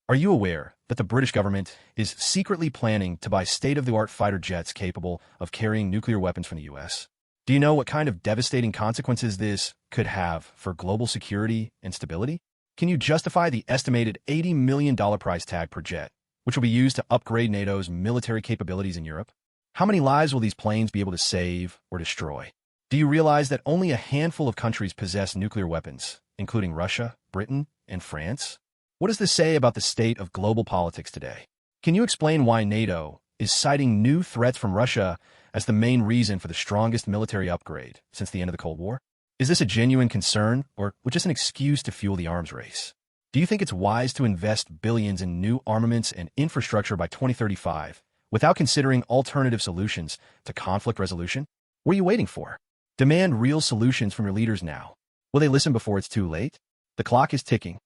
Are you aware that the British government is secretly planning to buy state-of-the-art fighter jets capable of carrying nuclear weapons from the US? Do you know what kind of devastating consequences this could have for global security and stability? Can you justify the estimated $80 million price tag per jet, which will be used to upgrade NATO's military capabilities in Europe? How many lives will these planes be able to save or destroy? Do you realize that only a handful of countries possess nuclear weapons, including Russia, Britain, and France? What does this say about the state of global politics today? Can you explain why NATO is citing new threats from Russia as the main reason for the strongest military upgrade since the end of the Cold War? Is this a genuine concern, or just an excuse to fuel the arms race? Do you think it's wise to invest billions in new armaments and infrastructure by 2035 without considering alternative solutions to conflict resolution? What are you waiting for? Demand real solutions from your leaders now. Will they listen before it's too late? The clock is ticking,